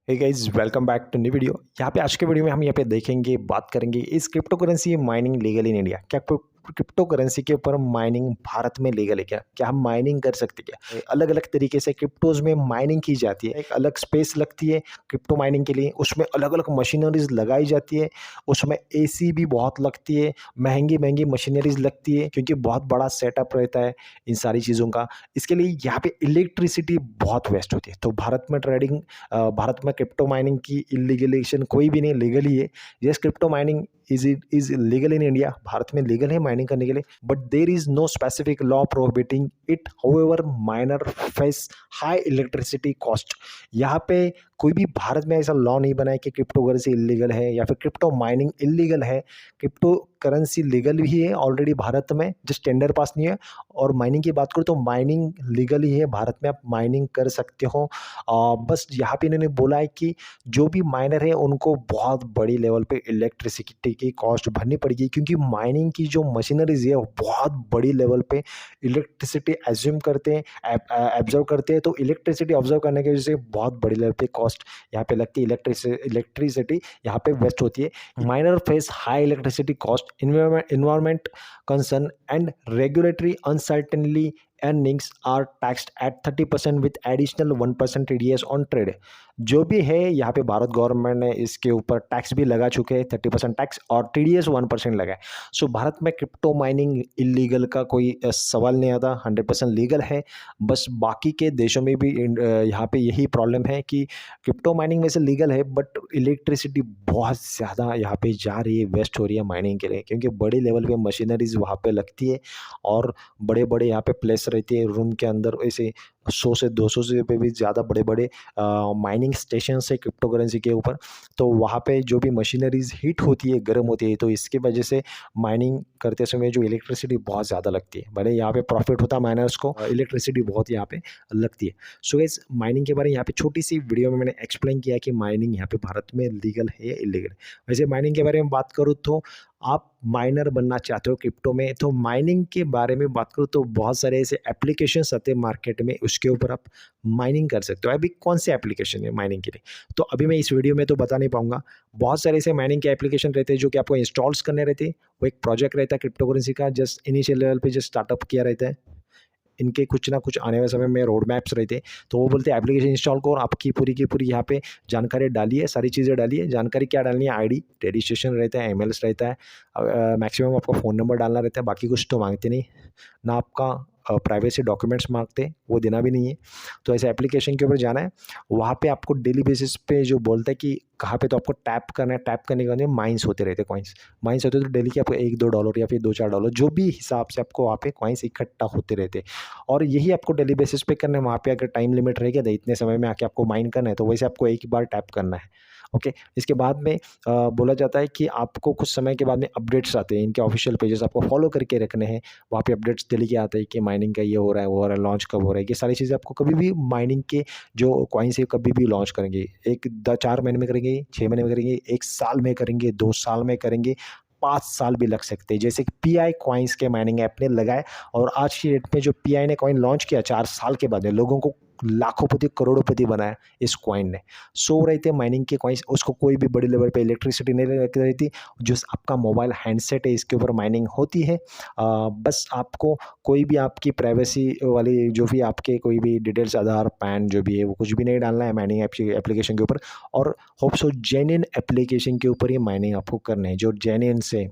Hey guys, welcome back to new video. यहाँ पे आज के वीडियो में हम यहाँ पे देखेंगे, बात करेंगे इस crypto currency mining legal in India. क्या क्रिप्टो करेंसी के ऊपर माइनिंग भारत में लीगल है? क्या क्या हम माइनिंग कर सकते हैं? क्या अलग अलग तरीके से क्रिप्टोज में माइनिंग की जाती है, एक अलग स्पेस लगती है क्रिप्टो माइनिंग के लिए, उसमें अलग अलग मशीनरीज लगाई जाती है, उसमें एसी भी बहुत लगती है, महंगी महंगी मशीनरीज लगती है क्योंकि बहुत बड़ा सेटअप रहता है इन सारी चीज़ों का। इसके लिए यहाँ पे इलेक्ट्रिसिटी बहुत वेस्ट होती है। तो भारत में भारत में क्रिप्टो माइनिंग की इलीगलेशन कोई भी नहीं, लीगल ही है। Yes, crypto mining is legal in India. Bharat में लीगल है माइनिंग करने के लिए, but there is no specific law prohibiting it. However miner face high electricity cost. यहाँ पे कोई भी भारत में ऐसा लॉ नहीं बना है कि क्रिप्टो करेंसी इलीगल है या फिर क्रिप्टो माइनिंग इलीगल है। क्रिप्टो करेंसी लीगल ही है ऑलरेडी भारत में, जस्ट टेंडर पास नहीं है। और माइनिंग की बात करूँ तो माइनिंग लीगल ही है, भारत में आप माइनिंग कर सकते हो। बस यहाँ पे इन्होंने बोला है कि जो भी माइनर है उनको बहुत बड़ी लेवल पे इलेक्ट्रिसिटी की कॉस्ट भरनी पड़ेगी, क्योंकि माइनिंग की जो मशीनरीज है वो बहुत बड़ी लेवल पे इलेक्ट्रिसिटी एज्यूम करते हैं, एब्जर्व करते हैं। तो इलेक्ट्रिसिटी ऑब्जर्व करने की वजह से बहुत बड़ी लेवल पे कॉस्ट यहाँ पे लगती है। इलेक्ट्रिसिटी यहाँ पे वेस्ट होती है। Minor face high electricity cost, environment concern and regulatory uncertainty. Earnings are taxed at 30% with additional 1% TDS on trade। जो भी है यहाँ पे भारत गवर्नमेंट ने इसके ऊपर टैक्स भी लगा चुके हैं, 30% टैक्स, और TDS 1% लगा है। सो भारत में क्रिप्टो माइनिंग इलीगल का कोई सवाल नहीं आता, 100% लीगल है। बस बाकी के देशों में भी यहाँ पे यही प्रॉब्लम है कि क्रिप्टो माइनिंग में से लीगल है, बट इलेक्ट्रिसिटी बहुत ज़्यादा यहाँ पे जा रही है, वेस्ट हो रही है माइनिंग के लिए, क्योंकि बड़ी लेवल पे मशीनरीज वहाँ पे लगती है और बड़े बड़े यहाँ पे प्लेस रहती है रूम के अंदर। ऐसे 100 से 200 से पे भी ज़्यादा बड़े बड़े माइनिंग स्टेशन है क्रिप्टो करेंसी के ऊपर। तो वहाँ पे जो भी मशीनरीज हीट होती है, गर्म होती है, तो इसकी वजह से माइनिंग करते समय जो इलेक्ट्रिसिटी बहुत ज़्यादा लगती है। भले यहाँ पे प्रॉफिट होता है माइनर्स को, इलेक्ट्रिसिटी बहुत यहाँ पे लगती है। सो गाइस, माइनिंग के बारे में यहाँ पे छोटी सी वीडियो में मैंने एक्सप्लेन किया कि माइनिंग यहाँ पे भारत में लीगल है या इलीगल है। वैसे माइनिंग के बारे में बात करूँ तो आप माइनर बनना चाहते हो क्रिप्टो में, तो माइनिंग के बारे में बात करूँ तो बहुत सारे ऐसे एप्लीकेशंस आते हैं मार्केट में, उसके ऊपर आप माइनिंग कर सकते हो। अभी कौन से एप्लीकेशन है माइनिंग के लिए, तो अभी मैं इस वीडियो में तो बता नहीं पाऊंगा। बहुत सारे ऐसे माइनिंग के एप्लीकेशन रहते हैं जो कि आपको इंस्टॉल्स करने रहते हैं। वो एक प्रोजेक्ट रहता है क्रिप्टो करेंसी का, जस्ट इनिशियल लेवल पे जस्ट स्टार्टअप किया रहता है। इनके कुछ ना कुछ आने वाले समय में रोड मैप्स रहते हैं, तो वो बोलते हैं एप्लीकेशन इंस्टॉल करो, आपकी पूरी की पूरी यहाँ पे जानकारी डालिए, सारी चीज़ें डालिए। जानकारी क्या डालनी है? आईडी, रजिस्ट्रेशन रहता है, ईमेल्स रहता है, मैक्सिमम आपका फ़ोन नंबर डालना रहता है, बाकी कुछ तो मांगते नहीं ना। आपका प्राइवेसी डॉक्यूमेंट्स मांगते हैं, वो देना भी नहीं है। तो ऐसे एप्लीकेशन के ऊपर जाना है, वहाँ पे आपको डेली बेसिस पे जो बोलता है कि कहाँ पे, तो आपको टैप करना है। टैप करने के बाद माइंस होते रहते हैं, माइंस होते हैं, तो डेली के आपको $1-2 या फिर $2-4 जो भी हिसाब से आपको वहाँ पे कॉइन्स इकट्ठा होते रहते हैं। और यही आपको डेली बेसिस पे करना है। वहाँ पे अगर टाइम लिमिट रहेगा तो इतने समय में आके आपको माइन करना है, तो वैसे आपको एक ही बार टैप करना है। ओके, इसके बाद में बोला जाता है कि आपको कुछ समय के बाद में अपडेट्स आते हैं, इनके ऑफिशियल पेजेस आपको फॉलो करके रखने हैं। वहाँ पे अपडेट्स डेली के आते हैं कि माइनिंग का ये हो रहा है, वो हो रहा है, लॉन्च कब हो रहा है। ये सारी चीज़ें आपको कभी भी माइनिंग के जो कॉइन्स है कभी भी लॉन्च करेंगे, 4 महीने में करेंगे, 6 महीने में करेंगे, 1 साल में करेंगे, 2 साल में करेंगे, 5 साल भी लग सकते हैं। जैसे कि पीआई कॉइन्स के माइनिंग ऐप ने लगाए, और आज की डेट में जो पीआई ने कॉइन लॉन्च किया 4 साल के बाद में, लोगों को लाखोंपति करोड़ोंपति बनाया इस कॉइन ने। सो रहे थे माइनिंग के कॉइन्स, उसको कोई भी बड़ी लेवल पे इलेक्ट्रिसिटी नहीं लग रही थी। जो आपका मोबाइल हैंडसेट है, इसके ऊपर माइनिंग होती है। बस आपको कोई भी आपकी प्राइवेसी वाली जो भी आपके कोई भी डिटेल्स, आधार, पैन जो भी है, वो कुछ भी नहीं डालना है माइनिंग एप्लीकेशन के ऊपर। और होप सो जेन्युइन एप्लीकेशन के ऊपर ही माइनिंग आपको करना है, जो जेन्युइन से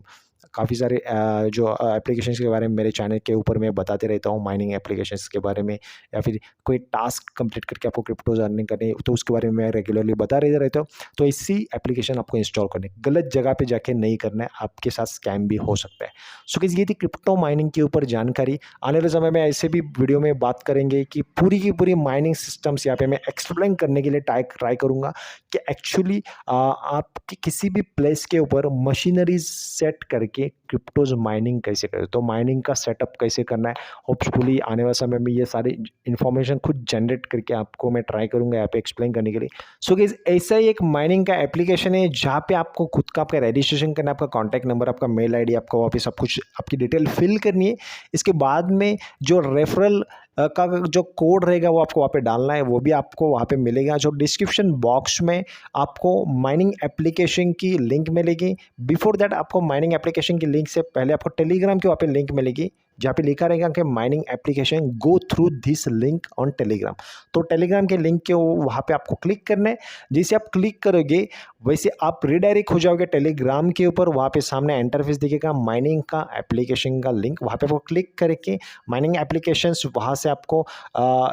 काफ़ी सारे जो एप्लीकेशंस के बारे में मेरे चैनल के ऊपर मैं बताते रहता हूँ, माइनिंग एप्लीकेशंस के बारे में, या फिर कोई टास्क कंप्लीट करके आपको क्रिप्टोज अर्निंग करनी है, तो उसके बारे में मैं रेगुलरली बता रहता हूँ। तो इसी एप्लीकेशन आपको इंस्टॉल करनी है, गलत जगह पे जाके नहीं करना है, आपके साथ स्कैम भी हो सकता है। सो गाइस, ये थी क्रिप्टो माइनिंग के ऊपर जानकारी। आने वाले समय में ऐसे भी वीडियो में बात करेंगे कि पूरी की पूरी माइनिंग सिस्टम्स यहाँ पे मैं एक्सप्लेन करने के लिए ट्राई करूँगा कि एक्चुअली आप किसी भी प्लेस के ऊपर मशीनरीज सेट करके क्रिप्टोज माइनिंग कैसे करें, तो माइनिंग का सेटअप कैसे करना है, होपफुली आने वाले समय में ये सारी इन्फॉर्मेशन खुद जनरेट करके आपको मैं ट्राई करूँगा यहाँ पे एक्सप्लेन करने के लिए। सो गाइस ऐसा ही एक माइनिंग का एप्लीकेशन है जहाँ पे आपको खुद का आपका रजिस्ट्रेशन करना है, आपका कॉन्टैक्ट नंबर, आपका मेल आईडी, आपका वहाँ पे सब कुछ आपकी डिटेल फिल करनी है। इसके बाद में जो रेफरल का जो कोड रहेगा वो आपको वहाँ पे डालना है, वो भी आपको वहाँ पे मिलेगा। जो डिस्क्रिप्शन बॉक्स में आपको माइनिंग एप्लीकेशन की लिंक मिलेगी। बिफोर दैट आपको माइनिंग एप्लीकेशन की लिंक से पहले आपको टेलीग्राम की वहाँ पे लिंक मिलेगी, जहाँ पे लिखा रहेगा कि mining application go through this link on Telegram. तो टेलीग्राम के लिंक के वहाँ पे आपको क्लिक करना है। जैसे आप क्लिक करोगे वैसे आप रिडायरेक्ट हो जाओगे टेलीग्राम के ऊपर। वहाँ पे सामने इंटरफेस दिखेगा माइनिंग का एप्लीकेशन का लिंक, वहाँ पे आपको क्लिक करके माइनिंग एप्लीकेशंस वहाँ से आपको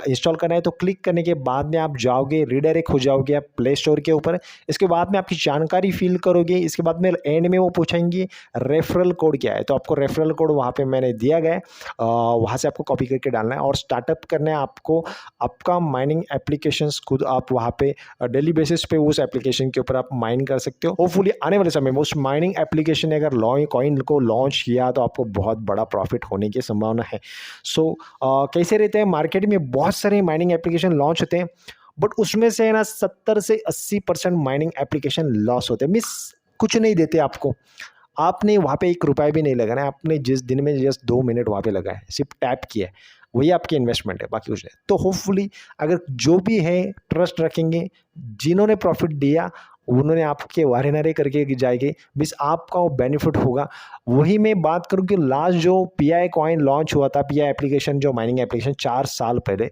इंस्टॉल करना है। तो क्लिक करने के बाद में आप जाओगे, रिडायरेक्ट हो जाओगे आप प्ले स्टोर के ऊपर। इसके बाद में आपकी जानकारी फिल करोगे। इसके बाद में एंड में वो पूछेंगे रेफरल कोड क्या है, तो आपको रेफरल कोड वहाँ पे मैंने दिया गया है, वहाँ से आपको कॉपी करके डालना है और स्टार्टअप करना है आपको। आपका माइनिंग एप्लीकेशंस खुद आप वहाँ पे डेली बेसिस पे उस एप्लीकेशन के ऊपर आप माइन कर सकते हो। होपफुली आने वाले समय में उस माइनिंग एप्लीकेशन ने अगर कॉइन को लॉन्च किया तो आपको बहुत बड़ा प्रॉफिट होने की संभावना है। सो कैसे रहते हैं, मार्केट में बहुत सारे माइनिंग एप्लीकेशन लॉन्च होते हैं, बट उसमें से ना 70 से 80% माइनिंग एप्लीकेशन लॉस होते हैं, मिस कुछ नहीं देते आपको। आपने वहाँ पे 1 रुपया भी नहीं लगाना है, आपने जिस दिन में जस्ट 2 मिनट वहाँ पे लगाए, सिर्फ टैप किया है, वही आपकी इन्वेस्टमेंट है, बाकी कुछ नहीं। तो होपफुली अगर जो भी है ट्रस्ट रखेंगे, जिन्होंने प्रॉफिट दिया उन्होंने आपके वारे नारे करके जाएंगे, बस आपका वो बेनिफिट होगा। वही मैं बात करूँ कि लास्ट जो पीआई कॉइन लॉन्च हुआ था, पीआई एप्लीकेशन जो माइनिंग एप्लीकेशन 4 साल पहले,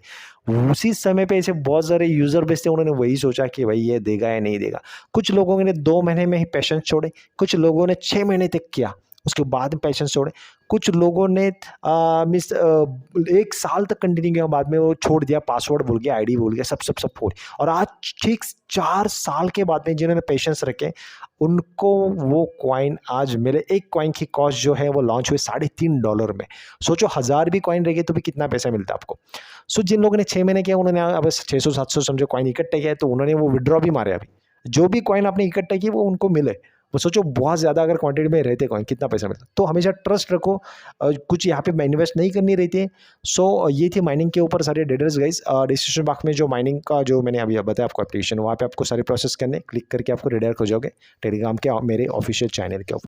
उसी समय पे ऐसे बहुत सारे यूज़र बेस थे, उन्होंने वही सोचा कि भाई ये देगा या नहीं देगा। कुछ लोगों ने 2 महीने में ही पैशंस छोड़े, कुछ लोगों ने 6 महीने तक किया, उसके बाद में पैशंस छोड़े, कुछ लोगों ने 1 साल तक कंटिन्यू किया, बाद में वो छोड़ दिया, पासवर्ड भूल गया, आईडी भूल गया, सब भूल। और आज ठीक 4 साल के बाद में जिन्होंने पेशेंस रखे उनको वो कॉइन आज मिले। एक कॉइन की कॉस्ट जो है वो लॉन्च हुई $3.5 में। सोचो 1000 भी कॉइन रहेगी तो भी कितना पैसा मिलता है आपको। सो जिन लोगों ने 6 महीने किया उन्होंने अब 600-700 समझो कॉइन इकट्ठे किया है, तो उन्होंने वो विड्रॉ भी मारे। अभी जो भी कॉइन आपने इकट्ठा किए वो उनको मिले। वो सोचो बहुत ज़्यादा अगर क्वांटिटी में रहते कॉइन कितना पैसा मिलता। तो हमेशा ट्रस्ट रखो, कुछ यहाँ पे इन्वेस्ट नहीं करनी रहती है। सो ये थी माइनिंग के ऊपर सारे डिटेल्स गाइस। डिस्क्रिप्शन बॉक्स में जो माइनिंग का जो मैंने अभी बताया आपको एप्लीकेशन, वहाँ पे आपको सारे प्रोसेस करने, क्लिक करके आपको रिडायरेक्ट हो जाओगे टेलीग्राम के मेरे ऑफिशियल चैनल के ऊपर।